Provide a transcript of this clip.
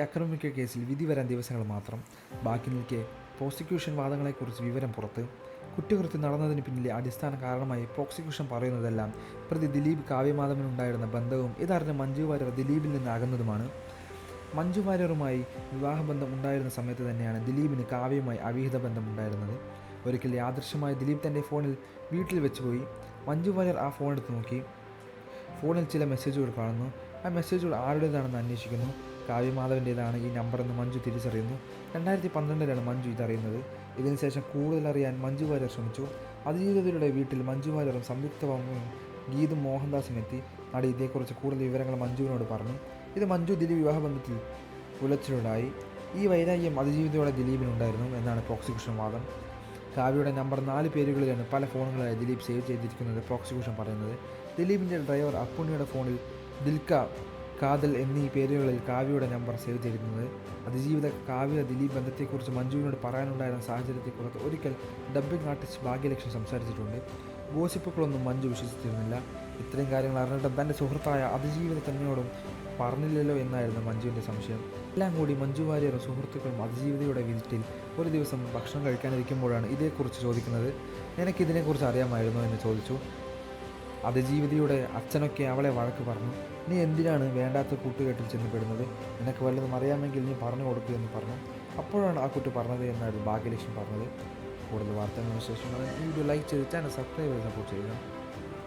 ആക്രമിക്കൽ കേസിൽ വിധി വരാൻ ദിവസങ്ങൾ മാത്രം ബാക്കി നിൽക്കെ പ്രോസിക്യൂഷൻ വാദങ്ങളെക്കുറിച്ച് വിവരം പുറത്ത്. കുറ്റകൃത്യം നടന്നതിന് പിന്നിലെ അടിസ്ഥാന കാരണമായി പ്രോസിക്യൂഷൻ പറയുന്നതെല്ലാം പ്രതി ദിലീപ് കാവ്യമാധവനുണ്ടായിരുന്ന ബന്ധവും ഇതറിഞ്ഞ മഞ്ജു വാര്യർ ദിലീപിൽ നിന്ന് അകന്നതുമാണ്. മഞ്ജു വാര്യറുമായി വിവാഹബന്ധം ഉണ്ടായിരുന്ന സമയത്ത് തന്നെയാണ് ദിലീപിന് കാവ്യയുമായി അവിഹിത ബന്ധമുണ്ടായിരുന്നത്. ഒരിക്കൽ യാദൃശ്യമായി ദിലീപ് തൻ്റെ ഫോണിൽ വീട്ടിൽ വെച്ച് പോയി. മഞ്ജു വാര്യർ ആ ഫോൺ എടുത്ത് നോക്കി. ഫോണിൽ ചില മെസ്സേജുകൾ കാണുന്നു. ആ മെസ്സേജുകൾ ആരുടേതാണെന്ന് അന്വേഷിക്കുന്നു. കാവ്യമാധവൻ്റേതാണ് ഈ നമ്പറെന്ന് മഞ്ജു തിരിച്ചറിയുന്നു. 2012 മഞ്ജു ഇതറിയുന്നത്. ഇതിനുശേഷം കൂടുതലറിയാൻ മഞ്ജു വാര്യർ ശ്രമിച്ചു. അതിജീവിതയുടെ വീട്ടിൽ മഞ്ജു വാര്യറും സംയുക്തവും ഗീതും മോഹൻദാസും എത്തി. നടി ഇതേക്കുറിച്ച് കൂടുതൽ വിവരങ്ങൾ മഞ്ജുവിനോട് പറഞ്ഞു. ഇത് മഞ്ജു ദിലീപ് വിവാഹബന്ധത്തിൽ ഉലച്ചിലുണ്ടായി. ഈ വൈരാഗ്യം അതിജീവിതയോടെ ദിലീപിനുണ്ടായിരുന്നു എന്നാണ് പ്രോസിക്യൂഷൻ വാദം. കാവ്യയുടെ നമ്പർ 4 പേരുകളിലാണ് പല ഫോണുകളായി ദിലീപ് സേവ് ചെയ്തിരിക്കുന്നത് പ്രോസിക്യൂഷൻ പറയുന്നത്. ദിലീപിൻ്റെ ഡ്രൈവർ അപ്പുണ്ണിയുടെ ഫോണിൽ ദിൽക്ക, കാതൽ എന്നീ പേരുകളിൽ കാവ്യയുടെ നമ്പർ സേവ് ചെയ്തിരുന്നത്. അതിജീവിത കാവ്യ ദിലീപ് ബന്ധത്തെക്കുറിച്ച് മഞ്ജുവിനോട് പറയാനുണ്ടായിരുന്ന സാഹചര്യത്തെക്കുറിച്ച് ഒരിക്കൽ ഡബ്ബിംഗ് ആർട്ടിസ്റ്റ് ഭാഗ്യലക്ഷ്മി സംസാരിച്ചിട്ടുണ്ട്. ഗോസിപ്പുകളൊന്നും മഞ്ജു വിശ്വസിച്ചിരുന്നില്ല. ഇത്രയും കാര്യങ്ങൾ അറിഞ്ഞിട്ടും തൻ്റെ സുഹൃത്തായ അതിജീവിത തന്നെയോടും പറഞ്ഞില്ലല്ലോ എന്നായിരുന്നു മഞ്ജുവിൻ്റെ സംശയം. എല്ലാം കൂടി മഞ്ജു വാര്യറും സുഹൃത്തുക്കളും അതിജീവിതയുടെ വീട്ടിൽ ഒരു ദിവസം ഭക്ഷണം കഴിക്കാനിരിക്കുമ്പോഴാണ് ഇതേക്കുറിച്ച് ചോദിക്കുന്നത്. നിനക്കിതിനെക്കുറിച്ച് അറിയാമായിരുന്നോ എന്ന് ചോദിച്ചു. അതിജീവിതയുടെ അച്ഛനൊക്കെ അവളെ വഴക്ക് പറഞ്ഞു. നീ എന്തിനാണ് വേണ്ടാത്ത കൂട്ടുകെട്ടിൽ ചെന്ന് പെടുന്നത്? നിനക്ക് വല്ലതും അറിയാമെങ്കിൽ നീ പറഞ്ഞു കൊടുക്കുക എന്ന് പറഞ്ഞു. അപ്പോഴാണ് ആ കുട്ടി പറഞ്ഞത് എന്നായിരുന്നു ഭാഗ്യലക്ഷ്മി പറഞ്ഞത്. കൂടുതൽ വാർത്തകളും വിശേഷങ്ങളും ഈ വീഡിയോ ലൈക്ക് ചെയ്ത് ചാനൽ സബ്സ്ക്രൈബ് ചെയ്ത് സപ്പോർട്ട് ചെയ്യുക.